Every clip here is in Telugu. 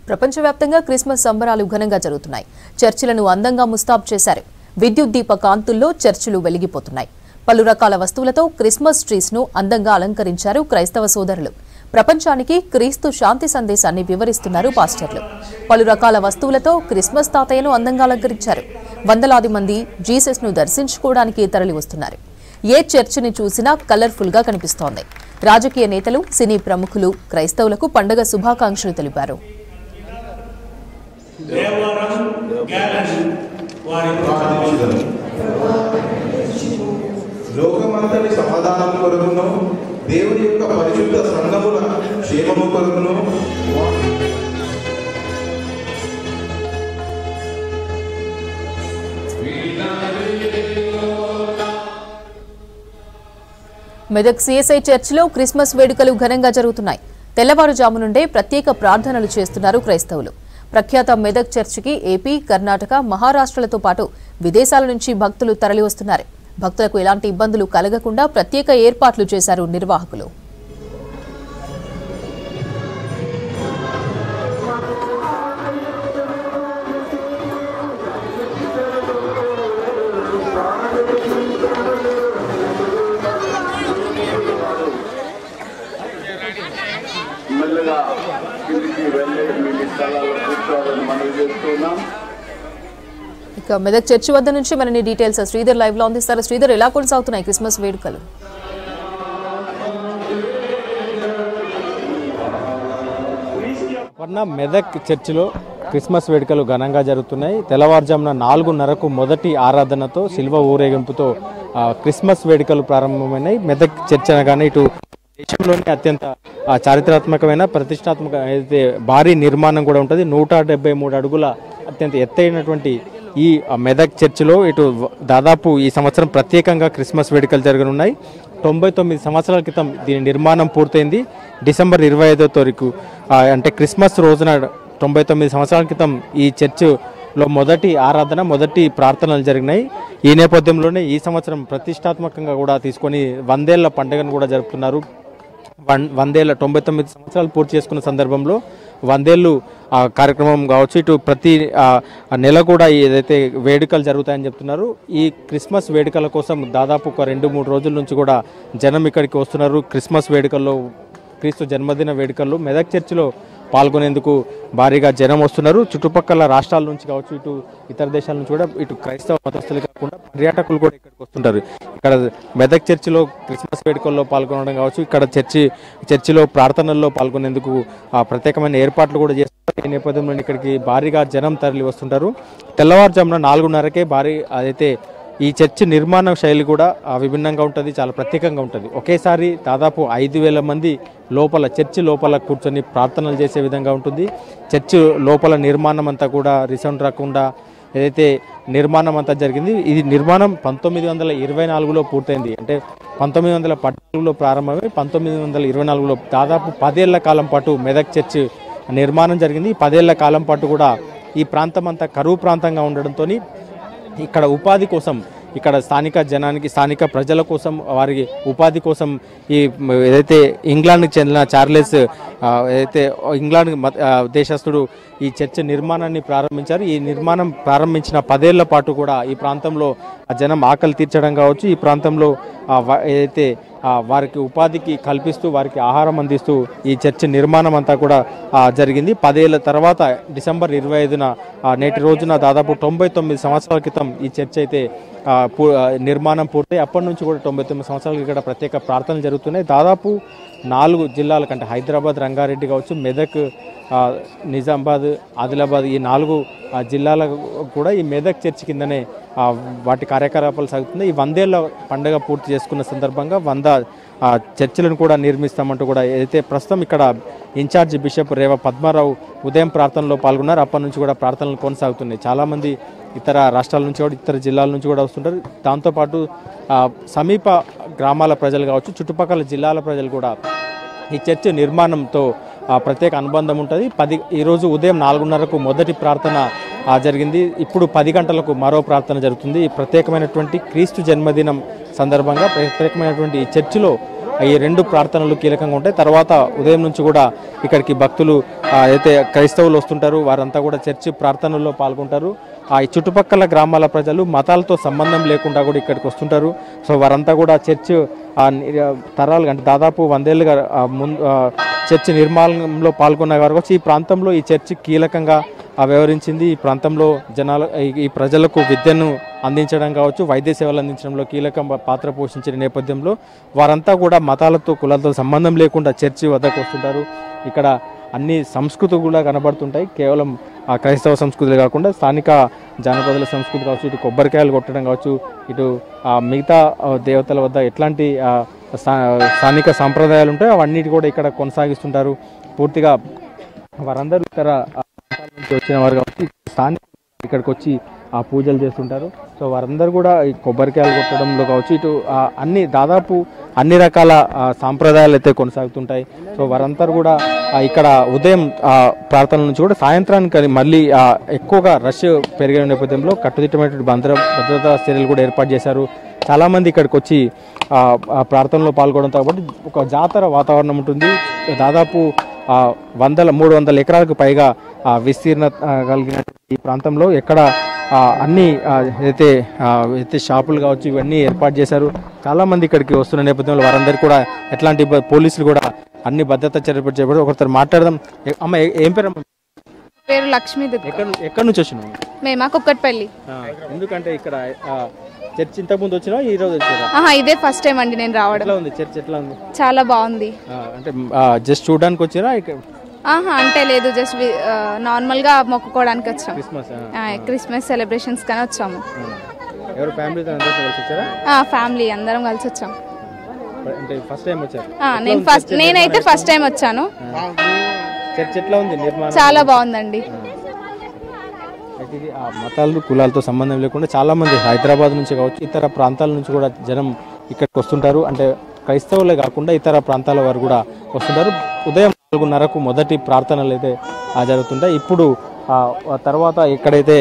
ప్రపంచవ్యాప్తంగా క్రిస్మస్ సంబరాలు ఘనంగా జరుగుతున్నాయి. చర్చిలను అందంగా ముస్తాబు చేశారు. విద్యుత్ దీప కాంతుల్లో చర్చిలు వెలిగిపోతున్నాయి. పలు రకాల వస్తువులతో క్రిస్మస్ ట్రీస్ ను అందంగా అలంకరించారు క్రైస్తవ సోదరులు. ప్రపంచానికి క్రీస్తు శాంతి సందేశాన్ని వివరిస్తున్నారు పాస్టర్లు. పలు రకాల వస్తువులతో క్రిస్మస్ తాతయ్యను అందంగా అలంకరించారు. వందలాది మంది జీసస్ ను దర్శించుకోవడానికి తరలి వస్తున్నారు. ఏ చర్చిని చూసినా కలర్ఫుల్ గా కనిపిస్తోంది. రాజకీయ నేతలు, సినీ ప్రముఖులు క్రైస్తవులకు పండుగ శుభాకాంక్షలు తెలిపారు. లోకమంతటి సమాధానం కొరకును దేవుని యొక్క పరిశుద్ధ సంఘముల క్షేమము కొరకును మెదక్ సిఎస్ఐ చర్చిలో క్రిస్మస్ వేడుకలు ఘనంగా జరుగుతున్నాయి. తెల్లవారుజాము నుండే ప్రత్యేక ప్రార్థనలు చేస్తున్నారు క్రైస్తవులు. ప్రఖ్యాత మెదక్ చర్చికి ఏపీ, కర్ణాటక, మహారాష్ట్రలతో పాటు విదేశాల నుంచి భక్తులు తరలి వస్తున్నారు. భక్తులకు ఎలాంటి ఇబ్బందులు కలగకుండా ప్రత్యేక ఏర్పాట్లు చేశారు నిర్వాహకులు. ఇక మెదక్ చర్చి వద్ద నుంచి మనని డీటెయిల్స్ శ్రీధర్ లైవ్ లో అందిస్తారు. శ్రీధర్, ఎలా కొనసాగుతున్నాయి క్రిస్మస్ వేడుకలు? మెదక్ చర్చిలో క్రిస్మస్ వేడుకలు ఘనంగా జరుగుతున్నాయి. తెల్లవారుజామున 4:30కు మొదటి ఆరాధనతో శిల్వ ఊరేగింపుతో క్రిస్మస్ వేడుకలు ప్రారంభమైనాయి. మెదక్ చర్చ్ అనగానే ఇటు దేశంలోనే అత్యంత చారిత్రాత్మకమైన ప్రతిష్టాత్మక అయితే భారీ నిర్మాణం కూడా ఉంటుంది. 173 అడుగుల అత్యంత ఎత్తైనటువంటి ఈ మెదక్ చర్చిలో ఇటు దాదాపు ఈ సంవత్సరం ప్రత్యేకంగా క్రిస్మస్ వేడుకలు జరగనున్నాయి. 99 సంవత్సరాల క్రితం దీని నిర్మాణం పూర్తయింది. డిసెంబర్ 25వ తారీఖు అంటే క్రిస్మస్ రోజున 99 సంవత్సరాల క్రితం ఈ చర్చిలో మొదటి ఆరాధన, మొదటి ప్రార్థనలు జరిగినాయి. ఈ నేపథ్యంలోనే ఈ సంవత్సరం ప్రతిష్టాత్మకంగా కూడా తీసుకొని 100 ఏళ్ల పండుగను కూడా జరుపుతున్నారు. 99 సంవత్సరాలు పూర్తి చేసుకున్న సందర్భంలో 100 ఏళ్ళు కార్యక్రమం కావచ్చు. ఇటు ప్రతి నెల కూడా ఏదైతే వేడుకలు జరుగుతాయని చెప్తున్నారు. ఈ క్రిస్మస్ వేడుకల కోసం దాదాపు ఒక 2-3 రోజుల నుంచి కూడా జనం ఇక్కడికి వస్తున్నారు. క్రిస్మస్ వేడుకల్లో, క్రీస్తు జన్మదిన వేడుకల్లో మెదక్ చర్చిలో పాల్గొనేందుకు భారీగా జనం వస్తున్నారు. చుట్టుపక్కల రాష్ట్రాల నుంచి కావచ్చు, ఇటు ఇతర దేశాల నుంచి కూడా ఇటు క్రైస్తవ మతస్థులు కాకుండా పర్యాటకులు కూడా ఇక్కడికి వస్తుంటారు. ఇక్కడ మెదక్ చర్చిలో క్రిస్మస్ వేడుకల్లో పాల్గొనడం కావచ్చు, ఇక్కడ చర్చిలో ప్రార్థనల్లో పాల్గొనేందుకు ప్రత్యేకమైన ఏర్పాట్లు కూడా చేస్తారు. ఈ నేపథ్యంలో ఇక్కడికి భారీగా జనం తరలి వస్తుంటారు. తెల్లవారుజామున 4:30కే అదైతే ఈ చర్చి నిర్మాణ శైలి కూడా విభిన్నంగా ఉంటుంది, చాలా ప్రత్యేకంగా ఉంటుంది. ఒకేసారి దాదాపు 5,000 మంది చర్చి లోపల కూర్చొని ప్రార్థనలు చేసే విధంగా ఉంటుంది. చర్చి లోపల నిర్మాణం అంతా కూడా రిసౌండ్ రాకుండా ఏదైతే నిర్మాణం అంతా జరిగింది, ఇది నిర్మాణం 1924లో పూర్తయింది. అంటే 1914లో ప్రారంభమై 1924లో దాదాపు 10 ఏళ్ల కాలం పాటు మెదక్ చర్చి నిర్మాణం జరిగింది. 10 ఏళ్ల కాలం పాటు కూడా ఈ ప్రాంతం అంతా కరువు ప్రాంతంగా ఉండడంతో ఇక్కడ ఉపాధి కోసం, ఇక్కడ స్థానిక జనానికి, స్థానిక ప్రజల కోసం, వారికి ఉపాధి కోసం ఈ ఏదైతే ఇంగ్లాండ్కి చెందిన చార్లెస్ ఏదైతే ఇంగ్లాండ్ దేశస్థుడు ఈ చర్చ్ నిర్మాణాన్ని ప్రారంభించారు. ఈ నిర్మాణం ప్రారంభించిన 10 ఏళ్ల పాటు కూడా ఈ ప్రాంతంలో జనం ఆకలి తీర్చడం కావచ్చు, ఈ ప్రాంతంలో ఏదైతే వారికి ఉపాధికి కల్పిస్తూ, వారికి ఆహారం అందిస్తూ ఈ చర్చ్ నిర్మాణం అంతా కూడా జరిగింది. 10 ఏళ్ల తర్వాత డిసెంబర్ 25న నేటి రోజున దాదాపు 99 సంవత్సరాల క్రితం ఈ చర్చ్ అయితే నిర్మాణం పూర్తయి అప్పటి నుంచి కూడా 99 సంవత్సరాలకి ఇక్కడ ప్రత్యేక ప్రార్థనలు జరుగుతున్నాయి. దాదాపు 4 జిల్లాల కంటే హైదరాబాద్, రంగారెడ్డి కావచ్చు, మెదక్, నిజామాబాద్, ఆదిలాబాద్ ఈ 4 జిల్లాలకు కూడా ఈ మెదక్ చర్చ్ కిందనే వాటి కార్యకలాపాలు సాగుతుంది. ఈ 100 ఏళ్ల పండుగ పూర్తి చేసుకున్న సందర్భంగా 100 చర్చిలను కూడా నిర్మిస్తామంటూ కూడా ఏదైతే ప్రస్తుతం ఇక్కడ ఇన్ఛార్జి బిషప్ రేవ పద్మారావు ఉదయం ప్రార్థనలో పాల్గొన్నారు. అప్పటి నుంచి కూడా ప్రార్థనలు కొనసాగుతున్నాయి. చాలామంది ఇతర రాష్ట్రాల నుంచి కూడా, ఇతర జిల్లాల నుంచి కూడా వస్తుంటారు. దాంతోపాటు సమీప గ్రామాల ప్రజలు కావచ్చు, చుట్టుపక్కల జిల్లాల ప్రజలు కూడా ఈ చర్చ్ నిర్మాణంతో ప్రత్యేక అనుబంధం ఉంటుంది. ఈరోజు ఉదయం 4:30కు మొదటి ప్రార్థన జరిగింది. ఇప్పుడు 10 గంటలకు మరో ప్రార్థన జరుగుతుంది. ఈ ప్రత్యేకమైనటువంటి క్రీస్తు జన్మదినం సందర్భంగా ప్రత్యేకమైనటువంటి ఈ చర్చిలో ఈ 2 ప్రార్థనలు కీలకంగా ఉంటాయి. తర్వాత ఉదయం నుంచి కూడా ఇక్కడికి భక్తులు అయితే క్రైస్తవులు వస్తుంటారు, వారంతా కూడా చర్చి ప్రార్థనల్లో పాల్గొంటారు. ఈ చుట్టుపక్కల గ్రామాల ప్రజలు మతాలతో సంబంధం లేకుండా కూడా ఇక్కడికి వస్తుంటారు. సో వారంతా కూడా చర్చ్ తరాలు అంటే దాదాపు 100 ఏళ్ళుగా చర్చి నిర్మాణంలో పాల్గొన్న వారు వచ్చి ఈ ప్రాంతంలో ఈ చర్చి కీలకంగా వ్యవహరించింది. ఈ ప్రాంతంలో ఈ ప్రజలకు విద్యను అందించడం కావచ్చు, వైద్య సేవలు అందించడంలో కీలక పాత్ర పోషించిన నేపథ్యంలో వారంతా కూడా మతాలతో కులాలతో సంబంధం లేకుండా చర్చి వద్దకు వస్తుంటారు. ఇక్కడ అన్ని సంస్కృతులు కూడా కనబడుతుంటాయి. కేవలం క్రైస్తవ సంస్కృతులు కాకుండా స్థానిక జానపదుల సంస్కృతి కావచ్చు, ఇటు కొబ్బరికాయలు కొట్టడం కావచ్చు, ఇటు మిగతా దేవతల వద్ద ఎట్లాంటి స్థానిక సాంప్రదాయాలు ఉంటాయో అవన్నిటి కూడా ఇక్కడ కొనసాగిస్తుంటారు. పూర్తిగా వారందరూ ఇతర నుంచి వచ్చిన వారు కాబట్టి స్థానిక ఇక్కడికి వచ్చి పూజలు చేస్తుంటారు. సో వారందరూ కూడా ఈ కొబ్బరికాయలు కొట్టడంలో కావచ్చు, ఇటు దాదాపు అన్ని రకాల సాంప్రదాయాలు అయితే కొనసాగుతుంటాయి. సో వారందరూ కూడా ఇక్కడ ఉదయం ప్రార్థనల నుంచి కూడా సాయంత్రానికి మళ్ళీ ఎక్కువగా రష్ పెరిగిన నేపథ్యంలో కట్టుదిట్టమైనటువంటి భద్రతా చర్యలు కూడా ఏర్పాటు చేశారు. చాలామంది ఇక్కడికి వచ్చి ప్రార్థనలో పాల్గొనడంతో కాబట్టి ఒక జాతర వాతావరణం ఉంటుంది. దాదాపు 300 ఎకరాలకు పైగా విస్తీర్ణ కలిగిన ఈ ప్రాంతంలో ఎక్కడ అన్ని అయితే షాపులు కావచ్చు ఇవన్నీ ఏర్పాటు చేశారు. చాలామంది ఇక్కడికి వస్తున్న నేపథ్యంలో వారందరూ కూడా ఎట్లాంటి పోలీసులు కూడా అన్ని భద్రతా చర్యలు చేపట్టారు. ఒకరితో మాట్లాడదాం. అమ్మ ఏం పేరు? పేరు లక్ష్మీ. ఎక్కడి నుంచి వచ్చినావు? మేమా కుక్కట్పల్లి. ఎందుకంటే ఇక్కడ చర్చ్ ఇంతకు ముందు వచ్చినా ఈ రోజు వచ్చారా? ఇదే ఫస్ట్ టైం అండి నేను రావడం. ఎట్లా ఉంది చర్చ్? ఎట్లా ఉంది? చాలా బాగుంది. అంటే జస్ట్ చూడడానికి వచ్చినా? అంటే లేదు, జస్ట్ నార్మల్ గా మొక్కుకోవడానికి వచ్చాము. క్రిస్మస్ సెలబ్రేషన్స్ కానీ వచ్చాము. ఫ్యామిలీ అందరం కలిసి వచ్చాము. నేనైతే ఫస్ట్ టైం వచ్చాను. చాలా బాగుందండి. ఇది మతాలు కులాలతో సంబంధం లేకుండా చాలా మంది హైదరాబాద్ నుంచి కావచ్చు ఇతర ప్రాంతాల నుంచి కూడా జనం ఇక్కడికి వస్తుంటారు. అంటే క్రైస్తవులే కాకుండా ఇతర ప్రాంతాల వారు కూడా వస్తుంటారు. ఉదయం 4:30కు మొదటి ప్రార్థనలు అయితే జరుగుతుంటాయి. ఇప్పుడు తర్వాత ఇక్కడైతే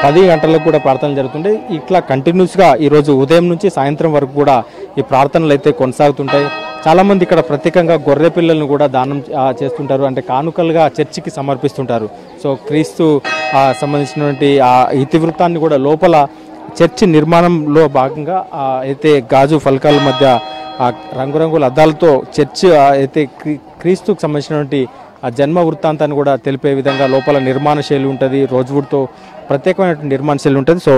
10 గంటలకు కూడా ప్రార్థనలు జరుగుతుంటాయి. ఇట్లా కంటిన్యూస్గా ఈరోజు ఉదయం నుంచి సాయంత్రం వరకు కూడా ఈ ప్రార్థనలు అయితే కొనసాగుతుంటాయి. చాలామంది ఇక్కడ ప్రత్యేకంగా గొర్రె పిల్లలను కూడా దానం చేస్తుంటారు, అంటే కానుకలుగా చర్చికి సమర్పిస్తుంటారు. సో క్రీస్తు సంబంధించినటువంటి ఆ ఇతివృత్తాన్ని కూడా లోపల చర్చి నిర్మాణంలో భాగంగా అయితే గాజు ఫలకాల మధ్య రంగురంగుల అద్దాలతో చర్చి అయితే క్రీస్తుకు సంబంధించినటువంటి ఆ జన్మ వృత్తాంతాన్ని కూడా తెలిపే విధంగా లోపల నిర్మాణ శైలి ఉంటుంది. రోజ్వుడ్తో ప్రత్యేకమైనటువంటి నిర్మాణ శైలి ఉంటుంది. సో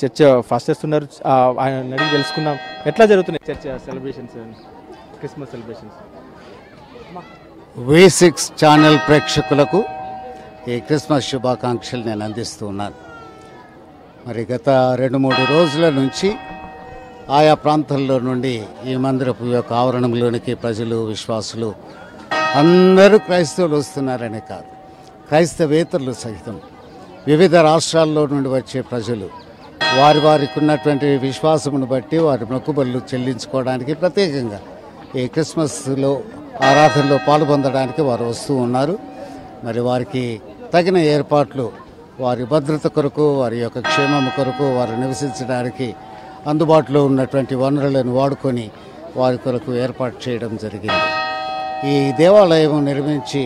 చర్చ్ ఫాస్ట్ చేస్తున్నారు. ఆయన అడిగి తెలుసుకుందాం ఎట్లా జరుగుతున్నాయి church celebrations, Christmas celebrations. V6 channel ప్రేక్షకులకు ఈ క్రిస్మస్ శుభాకాంక్షలు నేను అందిస్తూ ఉన్నాను. మరి గత 2-3 రోజుల నుంచి ఆయా ప్రాంతాల్లో నుండి ఈ మందిరపు యొక్క ఆవరణంలోనికి ప్రజలు, విశ్వాసులు అందరూ క్రైస్తవులు వస్తున్నారనే కాదు, క్రైస్తవేతరులు సహితం వివిధ రాష్ట్రాల్లో నుండి వచ్చే ప్రజలు వారికి ఉన్నటువంటి విశ్వాసమును బట్టి వారి మొక్కుబడులు చెల్లించుకోవడానికి ప్రత్యేకంగా ఈ క్రిస్మస్లో ఆరాధనలో పాల్పొందడానికి వారు వస్తూ ఉన్నారు. మరి వారికి తగిన ఏర్పాట్లు వారి భద్రత కొరకు, వారి యొక్క క్షేమం కొరకు, వారు నివసించడానికి అందుబాటులో ఉన్నటువంటి వనరులను వాడుకొని వారి కొరకు ఏర్పాటు చేయడం జరిగింది. ఈ దేవాలయం నిర్మించి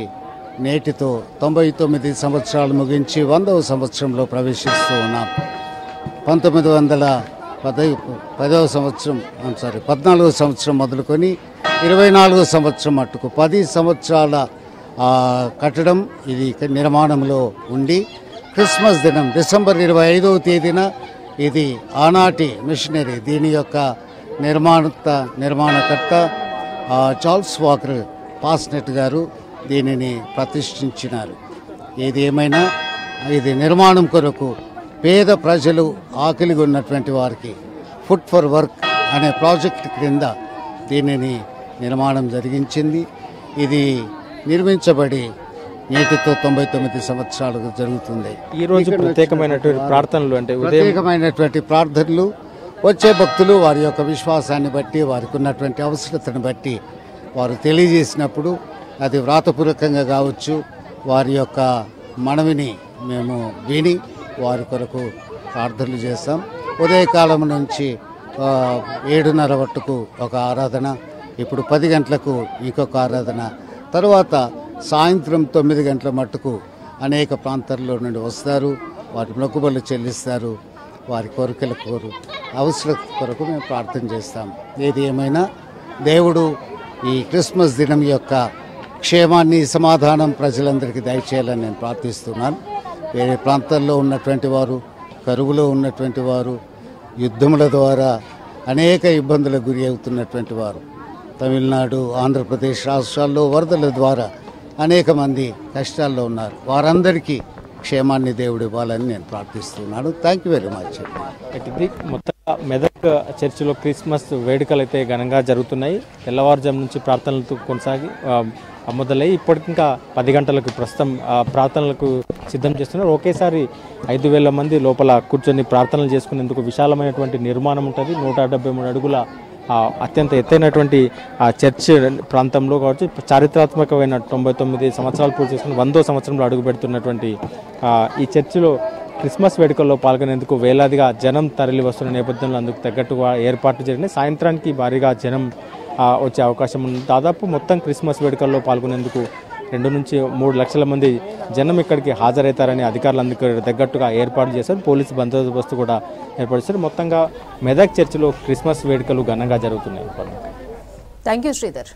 నేటితో 99 సంవత్సరాలు ముగించి 100వ సంవత్సరంలో ప్రవేశిస్తూ ఉన్నాం. 14వ సంవత్సరం మొదలుకొని 24వ సంవత్సరం మట్టుకు 10 సంవత్సరాల కట్టడం ఇది నిర్మాణంలో ఉండి క్రిస్మస్ దినం డిసెంబర్ 25వ తేదీన ఇది ఆనాటి మిషనరీ దీని యొక్క నిర్మాణకర్త చార్ల్స్ వాకర్ పాస్నెట్ గారు దీనిని ప్రతిష్ఠించినారు. ఏది ఏమైనా ఇది నిర్మాణం కొరకు పేద ప్రజలు ఆకలిగా ఉన్నటువంటి వారికి ఫుడ్ ఫర్ వర్క్ అనే ప్రాజెక్ట్ క్రింద దీనిని నిర్మాణం జరిగించింది. ఇది నిర్మించబడి నేటితో 99 సంవత్సరాలకు జరుగుతుంది. ఈ రోజు ప్రత్యేకమైనటువంటి ప్రార్థనలు, అంటే ప్రత్యేకమైనటువంటి ప్రార్థనలు వచ్చే భక్తులు వారి యొక్క విశ్వాసాన్ని బట్టి, వారికి ఉన్నటువంటి అవసరతను బట్టి వారు తెలియజేసినప్పుడు అది వ్రాతపూర్వకంగా కావచ్చు, వారి యొక్క మనవిని మేము విని వారి కొరకు ప్రార్థనలు చేస్తాం. ఉదయకాలం నుంచి 7:30 వరకు ఒక ఆరాధన, ఇప్పుడు 10 గంటలకు ఇంకొక ఆరాధన, తర్వాత సాయంత్రం 9 గంటల మట్టుకు అనేక ప్రాంతాల్లో నుండి వస్తారు, వారి మొక్కుబళ్ళు చెల్లిస్తారు, వారి కోరికల అవసరం కొరకు మేము ప్రార్థన చేస్తాం. ఏది ఏమైనా దేవుడు ఈ క్రిస్మస్ దినం యొక్క క్షేమాన్ని, సమాధానం ప్రజలందరికీ దయచేయాలని నేను ప్రార్థిస్తున్నాను. వేరే ప్రాంతాల్లో ఉన్నటువంటి వారు, కరువులో ఉన్నటువంటి వారు, యుద్ధముల ద్వారా అనేక ఇబ్బందులకు గురి అవుతున్నటువంటి వారు, తమిళనాడు, ఆంధ్రప్రదేశ్ రాష్ట్రాల్లో వరదల ద్వారా అనేక మంది కష్టాల్లో ఉన్నారు. వారందరికీ క్షేమాన్ని దేవుడు ఇవ్వాలని నేను ప్రార్థిస్తున్నాను. Thank you very much. ఇది మొత్తంగా మెదక్ చర్చిలో క్రిస్మస్ వేడుకలు అయితే ఘనంగా జరుగుతున్నాయి. తెల్లవారుజాము నుంచి ప్రార్థనలతో కొనసాగి మొదలై ఇప్పటికింకా 10 గంటలకు ప్రస్తుతం ప్రార్థనలకు సిద్ధం చేస్తున్నారు. ఒకేసారి 5,000 మంది లోపల కూర్చొని ప్రార్థనలు చేసుకునేందుకు విశాలమైనటువంటి నిర్మాణం ఉంటుంది. 173 అడుగుల అత్యంత ఎత్తైనటువంటి చర్చ్ ప్రాంతంలో కావచ్చు, చారిత్రాత్మకమైన 99 సంవత్సరాలు పూర్తి చేసుకుని 100వ సంవత్సరంలో అడుగు పెడుతున్నటువంటి ఈ చర్చిలో క్రిస్మస్ వేడుకల్లో పాల్గొనేందుకు వేలాదిగా జనం తరలి వస్తున్న నేపథ్యంలో అందుకు తగ్గట్టుగా ఏర్పాట్లు జరిగినాయి. సాయంత్రానికి భారీగా జనం వచ్చే అవకాశం ఉంది. దాదాపు మొత్తం క్రిస్మస్ వేడుకల్లో పాల్గొనేందుకు 2 నుంచి 3 లక్షల మంది జనం ఇక్కడికి హాజరవుతారని అధికారులు అందుకు తగ్గట్టుగా ఏర్పాటు చేశారు. పోలీసు బందోబస్తు కూడా ఏర్పాటు చేశారు. మొత్తంగా మెదక్ చర్చిలో క్రిస్మస్ వేడుకలు ఘనంగా జరుగుతున్నాయి. Thank you Sridhar.